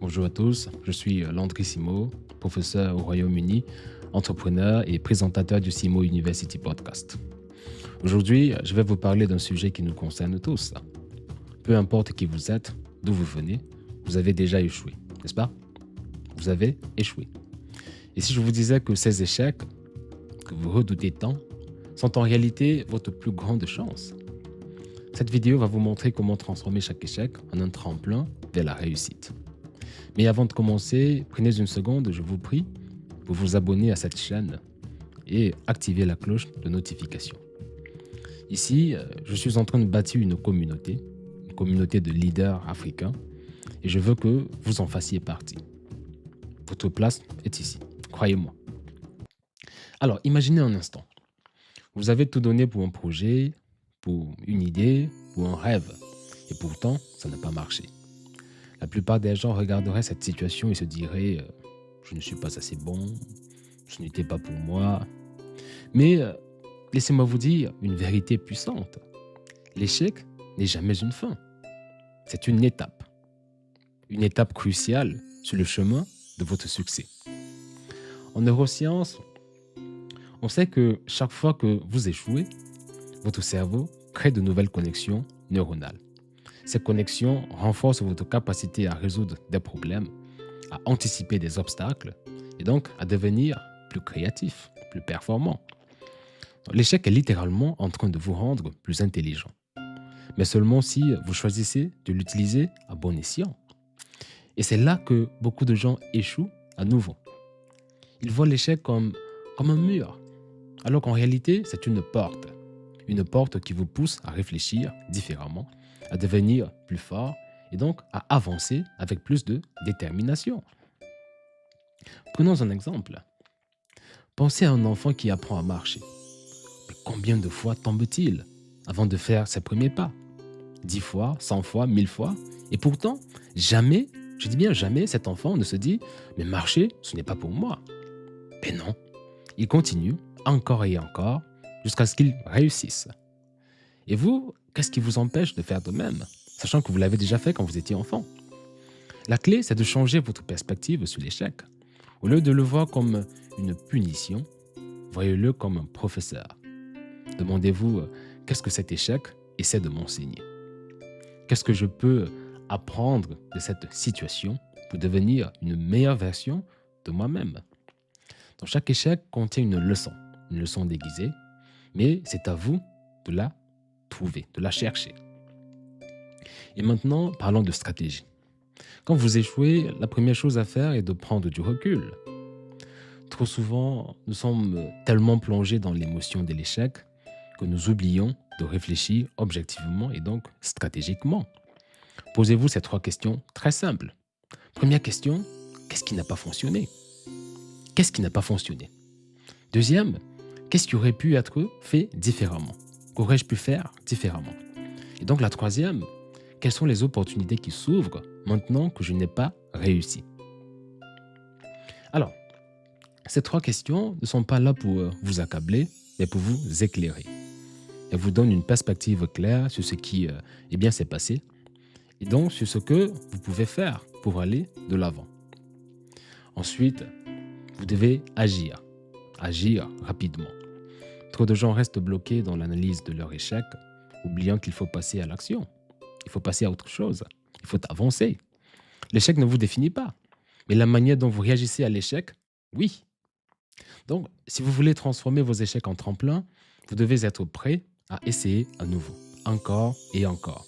Bonjour à tous, je suis Landry Simo, professeur au Royaume-Uni, entrepreneur et présentateur du Simo University Podcast. Aujourd'hui, je vais vous parler d'un sujet qui nous concerne tous. Peu importe qui vous êtes, d'où vous venez, vous avez déjà échoué, n'est-ce pas? Vous avez échoué. Et si je vous disais que ces échecs, que vous redoutez tant, sont en réalité votre plus grande chance? Cette vidéo va vous montrer comment transformer chaque échec en un tremplin vers la réussite. Mais avant de commencer, prenez une seconde, je vous prie, pour vous abonner à cette chaîne et activer la cloche de notification. Ici, je suis en train de bâtir une communauté de leaders africains, et je veux que vous en fassiez partie. Votre place est ici, croyez-moi. Alors, imaginez un instant. Vous avez tout donné pour un projet, pour une idée, pour un rêve, et pourtant, ça n'a pas marché. La plupart des gens regarderaient cette situation et se diraient je ne suis pas assez bon, ce n'était pas pour moi. Mais laissez-moi vous dire une vérité puissante. L'échec n'est jamais une fin. C'est une étape cruciale sur le chemin de votre succès. En neurosciences, on sait que chaque fois que vous échouez, votre cerveau crée de nouvelles connexions neuronales. Ces connexions renforcent votre capacité à résoudre des problèmes, à anticiper des obstacles et donc à devenir plus créatif, plus performant. L'échec est littéralement en train de vous rendre plus intelligent, mais seulement si vous choisissez de l'utiliser à bon escient. Et c'est là que beaucoup de gens échouent à nouveau. Ils voient l'échec comme un mur, alors qu'en réalité, c'est une porte qui vous pousse à réfléchir différemment, à devenir plus fort et donc à avancer avec plus de détermination. Prenons un exemple. Pensez à un enfant qui apprend à marcher. Mais combien de fois tombe-t-il avant de faire ses premiers pas? 10 fois, 100 fois, 1000 fois. Et pourtant, jamais, je dis bien jamais, cet enfant ne se dit « mais marcher, ce n'est pas pour moi ». Mais non, il continue encore et encore jusqu'à ce qu'il réussisse. Et vous, qu'est-ce qui vous empêche de faire de même, sachant que vous l'avez déjà fait quand vous étiez enfant? La clé, c'est de changer votre perspective sur l'échec. Au lieu de le voir comme une punition, voyez-le comme un professeur. Demandez-vous qu'est-ce que cet échec essaie de m'enseigner? Qu'est-ce que je peux apprendre de cette situation pour devenir une meilleure version de moi-même? Donc, chaque échec contient une leçon déguisée, mais c'est à vous de la trouver, de la chercher. Et maintenant, parlons de stratégie. Quand vous échouez, la première chose à faire est de prendre du recul. Trop souvent, nous sommes tellement plongés dans l'émotion de l'échec que nous oublions de réfléchir objectivement et donc stratégiquement. Posez-vous ces 3 questions très simples. Première question, qu'est-ce qui n'a pas fonctionné? Qu'est-ce qui n'a pas fonctionné? Deuxième, qu'est-ce qui aurait pu être fait différemment? Qu'aurais-je pu faire différemment? Et donc la troisième, quelles sont les opportunités qui s'ouvrent maintenant que je n'ai pas réussi? Alors, ces 3 questions ne sont pas là pour vous accabler, mais pour vous éclairer. Elles vous donnent une perspective claire sur ce qui s'est passé et donc sur ce que vous pouvez faire pour aller de l'avant. Ensuite, vous devez agir rapidement. Trop de gens restent bloqués dans l'analyse de leur échec, oubliant qu'il faut passer à l'action. Il faut passer à autre chose. Il faut avancer. L'échec ne vous définit pas, mais la manière dont vous réagissez à l'échec, oui. Donc, si vous voulez transformer vos échecs en tremplin, vous devez être prêt à essayer à nouveau, encore et encore,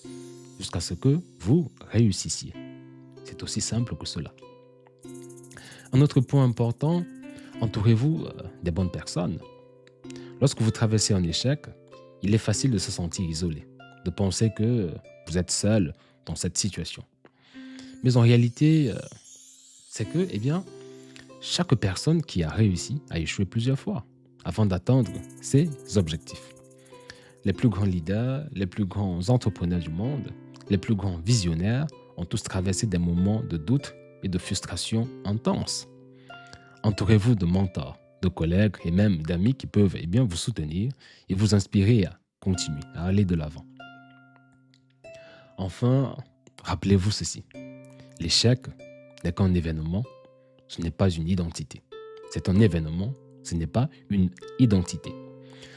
jusqu'à ce que vous réussissiez. C'est aussi simple que cela. Un autre point important, entourez-vous des bonnes personnes. Lorsque vous traversez un échec, il est facile de se sentir isolé, de penser que vous êtes seul dans cette situation. Mais en réalité, c'est que, chaque personne qui a réussi a échoué plusieurs fois avant d'atteindre ses objectifs. Les plus grands leaders, les plus grands entrepreneurs du monde, les plus grands visionnaires ont tous traversé des moments de doute et de frustration intenses. Entourez-vous de mentors, de collègues et même d'amis qui peuvent vous soutenir et vous inspirer à continuer, à aller de l'avant. Enfin, rappelez-vous ceci. L'échec n'est qu'un événement, ce n'est pas une identité. C'est un événement, ce n'est pas une identité.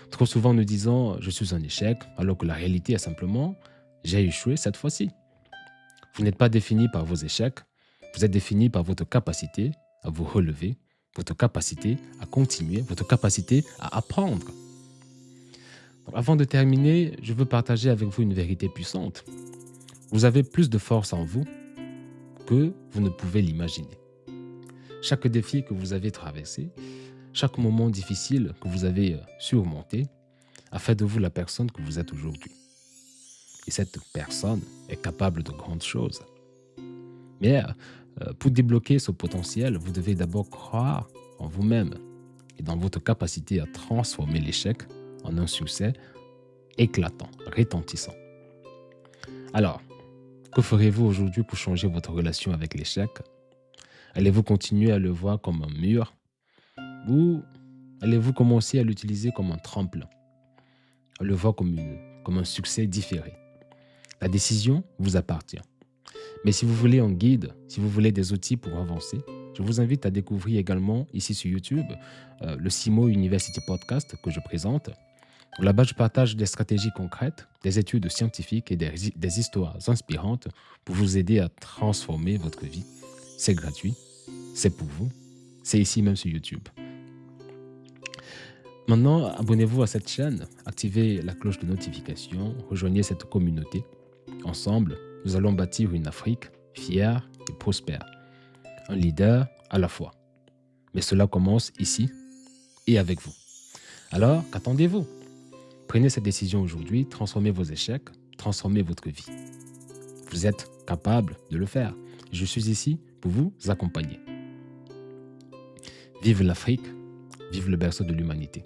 Trop souvent, nous disons « je suis un échec », alors que la réalité est simplement « j'ai échoué cette fois-ci ». Vous n'êtes pas défini par vos échecs, vous êtes défini par votre capacité à vous relever, votre capacité à continuer, votre capacité à apprendre. Donc, avant de terminer, je veux partager avec vous une vérité puissante. Vous avez plus de force en vous que vous ne pouvez l'imaginer. Chaque défi que vous avez traversé, chaque moment difficile que vous avez surmonté, a fait de vous la personne que vous êtes aujourd'hui. Et cette personne est capable de grandes choses. Mais pour débloquer ce potentiel, vous devez d'abord croire en vous-même et dans votre capacité à transformer l'échec en un succès éclatant, retentissant. Alors, que ferez-vous aujourd'hui pour changer votre relation avec l'échec? Allez-vous continuer à le voir comme un mur ou allez-vous commencer à l'utiliser comme un tremplin, à le voir comme un succès différé? La décision vous appartient. Mais si vous voulez un guide, si vous voulez des outils pour avancer, je vous invite à découvrir également ici sur YouTube le CIMO University Podcast que je présente. Là-bas, je partage des stratégies concrètes, des études scientifiques et des histoires inspirantes pour vous aider à transformer votre vie. C'est gratuit, c'est pour vous, c'est ici même sur YouTube. Maintenant, abonnez-vous à cette chaîne, activez la cloche de notification, rejoignez cette communauté. Ensemble, nous allons bâtir une Afrique fière et prospère. Un leader à la fois. Mais cela commence ici et avec vous. Alors, qu'attendez-vous? Prenez cette décision aujourd'hui, transformez vos échecs, transformez votre vie. Vous êtes capable de le faire. Je suis ici pour vous accompagner. Vive l'Afrique, vive le berceau de l'humanité.